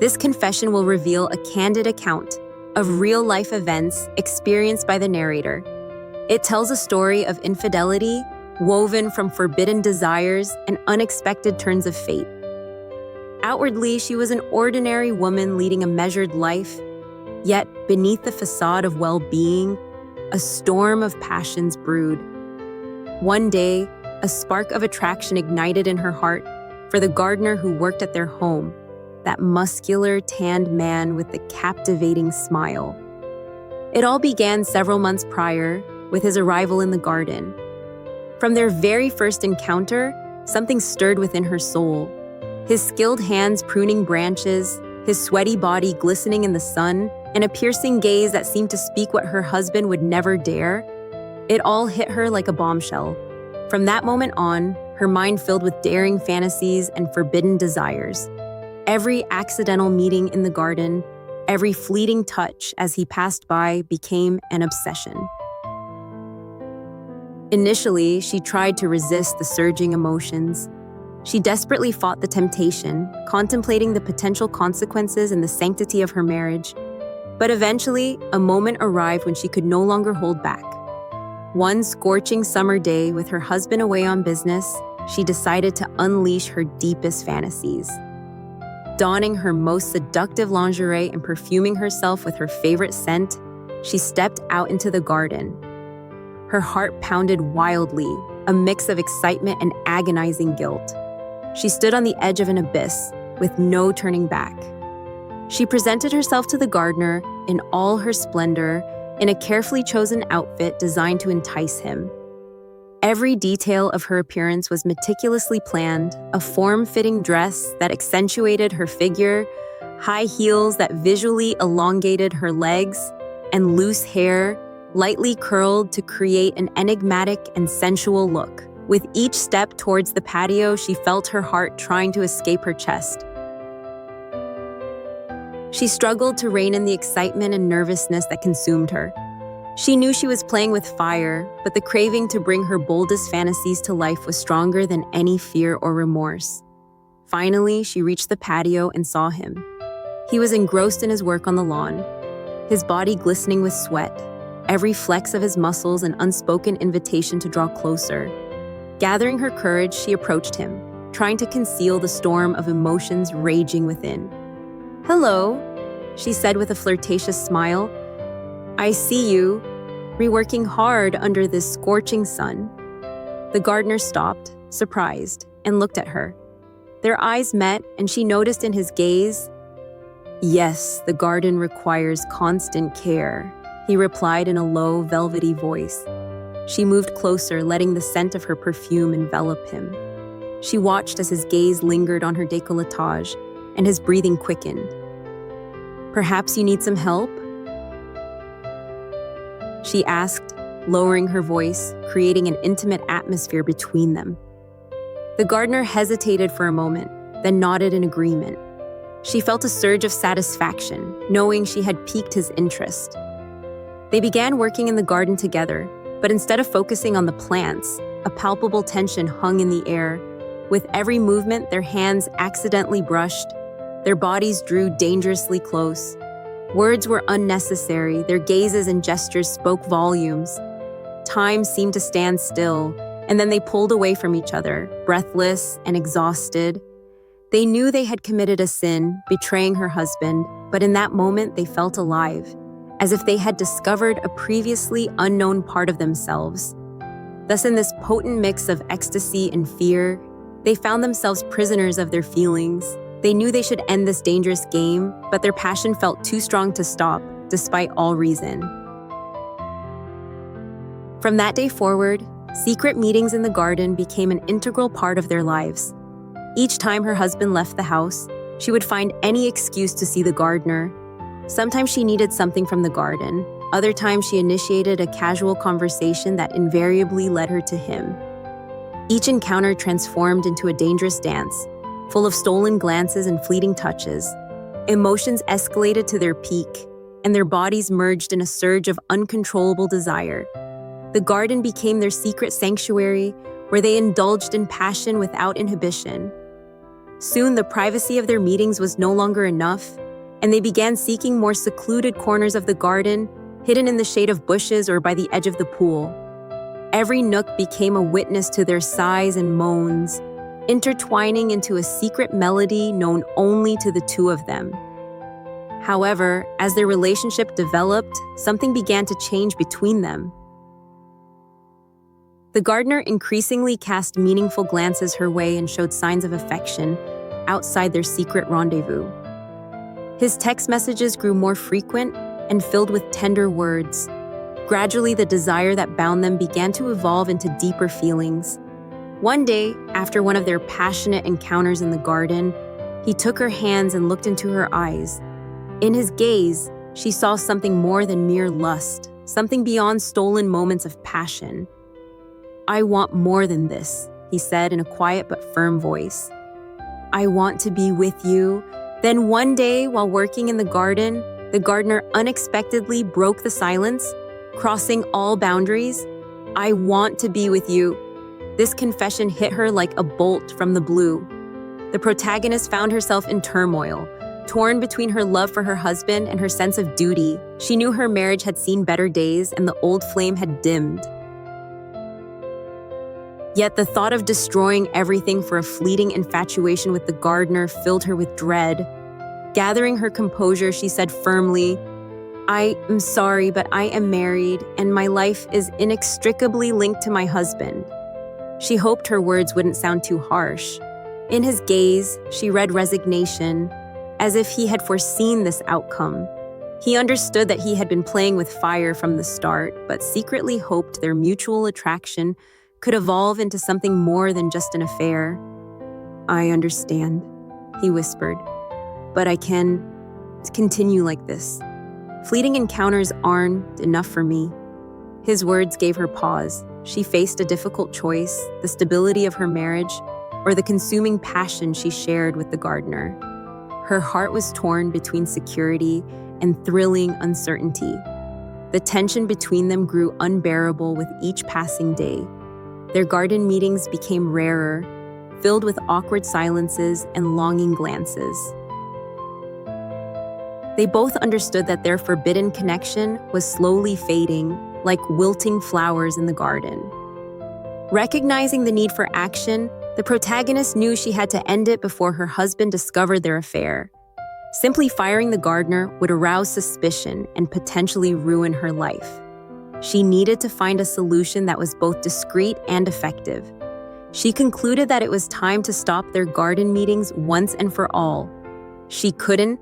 This confession will reveal a candid account of real-life events experienced by the narrator. It tells a story of infidelity woven from forbidden desires and unexpected turns of fate. Outwardly, she was an ordinary woman leading a measured life, yet beneath the facade of well-being, a storm of passions brewed. One day, a spark of attraction ignited in her heart for the gardener who worked at their home, that muscular, tanned man with the captivating smile. It all began several months prior with his arrival in the garden. From their very first encounter, something stirred within her soul. His skilled hands pruning branches, his sweaty body glistening in the sun, and a piercing gaze that seemed to speak what her husband would never dare. It all hit her like a bombshell. From that moment on, her mind filled with daring fantasies and forbidden desires. Every accidental meeting in the garden, every fleeting touch as he passed by became an obsession. Initially, she tried to resist the surging emotions. She desperately fought the temptation, contemplating the potential consequences and the sanctity of her marriage. But eventually, a moment arrived when she could no longer hold back. One scorching summer day, with her husband away on business, she decided to unleash her deepest fantasies. Donning her most seductive lingerie and perfuming herself with her favorite scent, she stepped out into the garden. Her heart pounded wildly, a mix of excitement and agonizing guilt. She stood on the edge of an abyss, with no turning back. She presented herself to the gardener in all her splendor, in a carefully chosen outfit designed to entice him. Every detail of her appearance was meticulously planned, a form-fitting dress that accentuated her figure, high heels that visually elongated her legs, and loose hair, lightly curled to create an enigmatic and sensual look. With each step towards the patio, she felt her heart trying to escape her chest. She struggled to rein in the excitement and nervousness that consumed her. She knew she was playing with fire, but the craving to bring her boldest fantasies to life was stronger than any fear or remorse. Finally, she reached the patio and saw him. He was engrossed in his work on the lawn, his body glistening with sweat, every flex of his muscles an unspoken invitation to draw closer. Gathering her courage, she approached him, trying to conceal the storm of emotions raging within. "Hello," she said with a flirtatious smile. "I see you, reworking hard under this scorching sun." The gardener stopped, surprised, and looked at her. Their eyes met, and she noticed in his gaze, "Yes, the garden requires constant care," he replied in a low, velvety voice. She moved closer, letting the scent of her perfume envelop him. She watched as his gaze lingered on her décolletage, and his breathing quickened. "Perhaps you need some help?" she asked, lowering her voice, creating an intimate atmosphere between them. The gardener hesitated for a moment, then nodded in agreement. She felt a surge of satisfaction, knowing she had piqued his interest. They began working in the garden together, but instead of focusing on the plants, a palpable tension hung in the air. With every movement, their hands accidentally brushed. Their bodies drew dangerously close. Words were unnecessary, their gazes and gestures spoke volumes. Time seemed to stand still, and then they pulled away from each other, breathless and exhausted. They knew they had committed a sin, betraying her husband, but in that moment they felt alive, as if they had discovered a previously unknown part of themselves. Thus, in this potent mix of ecstasy and fear, they found themselves prisoners of their feelings. They knew they should end this dangerous game, but their passion felt too strong to stop, despite all reason. From that day forward, secret meetings in the garden became an integral part of their lives. Each time her husband left the house, she would find any excuse to see the gardener. Sometimes she needed something from the garden. Other times she initiated a casual conversation that invariably led her to him. Each encounter transformed into a dangerous dance, full of stolen glances and fleeting touches. Emotions escalated to their peak, and their bodies merged in a surge of uncontrollable desire. The garden became their secret sanctuary, where they indulged in passion without inhibition. Soon, the privacy of their meetings was no longer enough, and they began seeking more secluded corners of the garden, hidden in the shade of bushes or by the edge of the pool. Every nook became a witness to their sighs and moans, intertwining into a secret melody known only to the two of them. However, as their relationship developed, something began to change between them. The gardener increasingly cast meaningful glances her way and showed signs of affection outside their secret rendezvous. His text messages grew more frequent and filled with tender words. Gradually, the desire that bound them began to evolve into deeper feelings. One day, after one of their passionate encounters in the garden, he took her hands and looked into her eyes. In his gaze, she saw something more than mere lust, something beyond stolen moments of passion. "I want more than this," he said in a quiet but firm voice. "I want to be with you." Then one day, while working in the gardener unexpectedly broke the silence, crossing all boundaries. "I want to be with you." This confession hit her like a bolt from the blue. The protagonist found herself in turmoil, torn between her love for her husband and her sense of duty. She knew her marriage had seen better days and the old flame had dimmed. Yet the thought of destroying everything for a fleeting infatuation with the gardener filled her with dread. Gathering her composure, she said firmly, "I am sorry, but I am married, and my life is inextricably linked to my husband." She hoped her words wouldn't sound too harsh. In his gaze, she read resignation, as if he had foreseen this outcome. He understood that he had been playing with fire from the start, but secretly hoped their mutual attraction could evolve into something more than just an affair. "I understand," he whispered, "but I can continue like this. Fleeting encounters aren't enough for me." His words gave her pause. She faced a difficult choice: the stability of her marriage or the consuming passion she shared with the gardener. Her heart was torn between security and thrilling uncertainty. The tension between them grew unbearable with each passing day. Their garden meetings became rarer, filled with awkward silences and longing glances. They both understood that their forbidden connection was slowly fading, like wilting flowers in the garden. Recognizing the need for action, the protagonist knew she had to end it before her husband discovered their affair. Simply firing the gardener would arouse suspicion and potentially ruin her life. She needed to find a solution that was both discreet and effective. She concluded that it was time to stop their garden meetings once and for all. She couldn't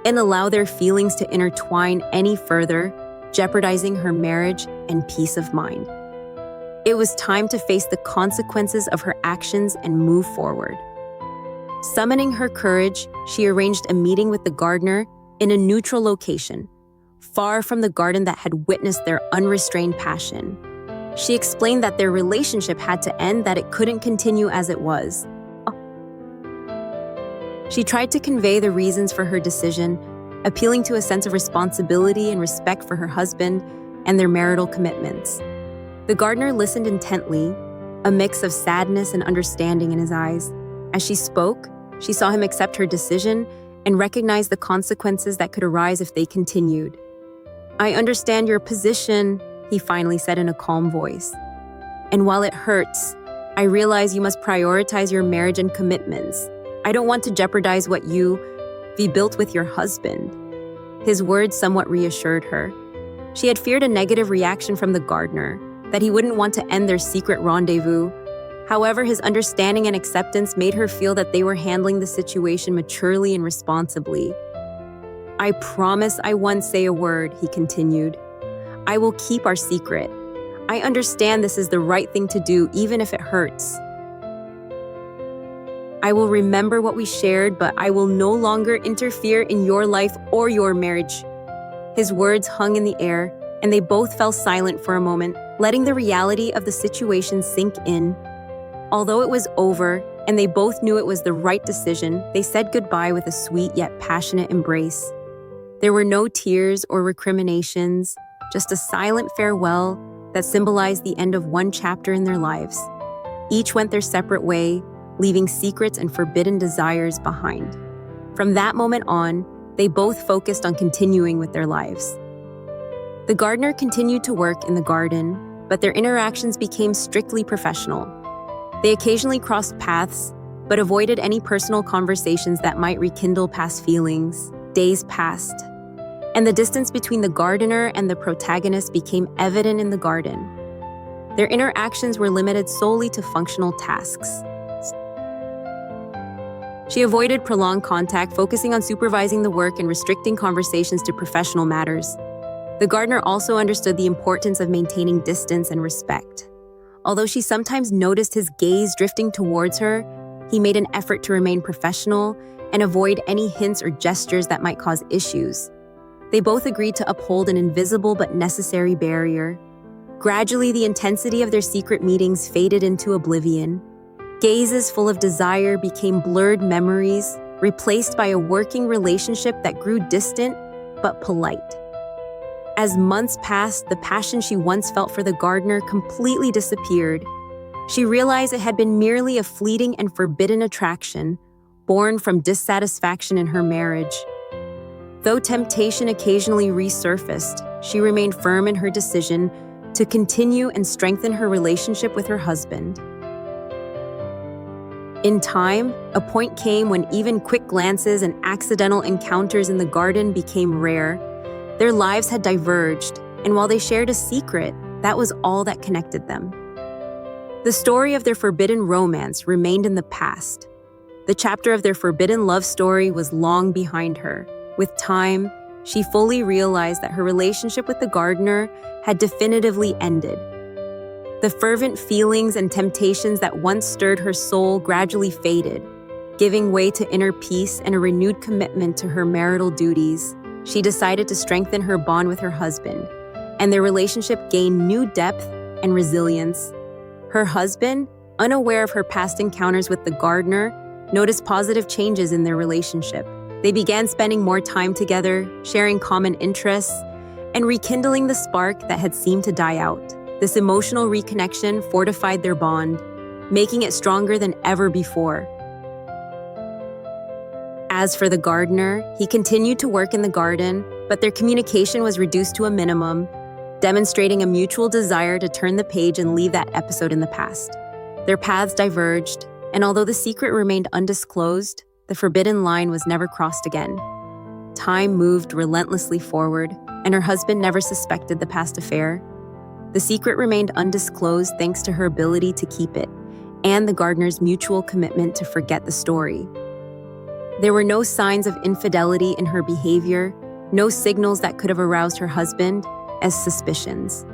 allow their feelings to intertwine any further, jeopardizing her marriage and peace of mind. It was time to face the consequences of her actions and move forward. Summoning her courage, she arranged a meeting with the gardener in a neutral location, far from the garden that had witnessed their unrestrained passion. She explained that their relationship had to end, that it couldn't continue as it was. She tried to convey the reasons for her decision, appealing to a sense of responsibility and respect for her husband and their marital commitments. The gardener listened intently, a mix of sadness and understanding in his eyes. As she spoke, she saw him accept her decision and recognize the consequences that could arise if they continued. "I understand your position," he finally said in a calm voice. "And while it hurts, I realize you must prioritize your marriage and commitments. I don't want to jeopardize what you've built with your husband." His words somewhat reassured her. She had feared a negative reaction from the gardener, that he wouldn't want to end their secret rendezvous. However, his understanding and acceptance made her feel that they were handling the situation maturely and responsibly. "I promise I won't say a word," he continued. "I will keep our secret. I understand this is the right thing to do, even if it hurts. I will remember what we shared, but I will no longer interfere in your life or your marriage." His words hung in the air, and they both fell silent for a moment, letting the reality of the situation sink in. Although it was over, and they both knew it was the right decision, they said goodbye with a sweet yet passionate embrace. There were no tears or recriminations, just a silent farewell that symbolized the end of one chapter in their lives. Each went their separate way, leaving secrets and forbidden desires behind. From that moment on, they both focused on continuing with their lives. The gardener continued to work in the garden, but their interactions became strictly professional. They occasionally crossed paths, but avoided any personal conversations that might rekindle past feelings. Days passed, and the distance between the gardener and the protagonist became evident in the garden. Their interactions were limited solely to functional tasks. She avoided prolonged contact, focusing on supervising the work and restricting conversations to professional matters. The gardener also understood the importance of maintaining distance and respect. Although she sometimes noticed his gaze drifting towards her, he made an effort to remain professional and avoid any hints or gestures that might cause issues. They both agreed to uphold an invisible but necessary barrier. Gradually, the intensity of their secret meetings faded into oblivion. Gazes full of desire became blurred memories, replaced by a working relationship that grew distant but polite. As months passed, the passion she once felt for the gardener completely disappeared. She realized it had been merely a fleeting and forbidden attraction, born from dissatisfaction in her marriage. Though temptation occasionally resurfaced, she remained firm in her decision to continue and strengthen her relationship with her husband. In time, a point came when even quick glances and accidental encounters in the garden became rare. Their lives had diverged, and while they shared a secret, that was all that connected them. The story of their forbidden romance remained in the past. The chapter of their forbidden love story was long behind her. With time, she fully realized that her relationship with the gardener had definitively ended. The fervent feelings and temptations that once stirred her soul gradually faded, giving way to inner peace and a renewed commitment to her marital duties. She decided to strengthen her bond with her husband, and their relationship gained new depth and resilience. Her husband, unaware of her past encounters with the gardener, noticed positive changes in their relationship. They began spending more time together, sharing common interests, and rekindling the spark that had seemed to die out. This emotional reconnection fortified their bond, making it stronger than ever before. As for the gardener, he continued to work in the garden, but their communication was reduced to a minimum, demonstrating a mutual desire to turn the page and leave that episode in the past. Their paths diverged, and although the secret remained undisclosed, the forbidden line was never crossed again. Time moved relentlessly forward, and her husband never suspected the past affair. The secret remained undisclosed thanks to her ability to keep it, and the gardener's mutual commitment to forget the story. There were no signs of infidelity in her behavior, no signals that could have aroused her husband as suspicions.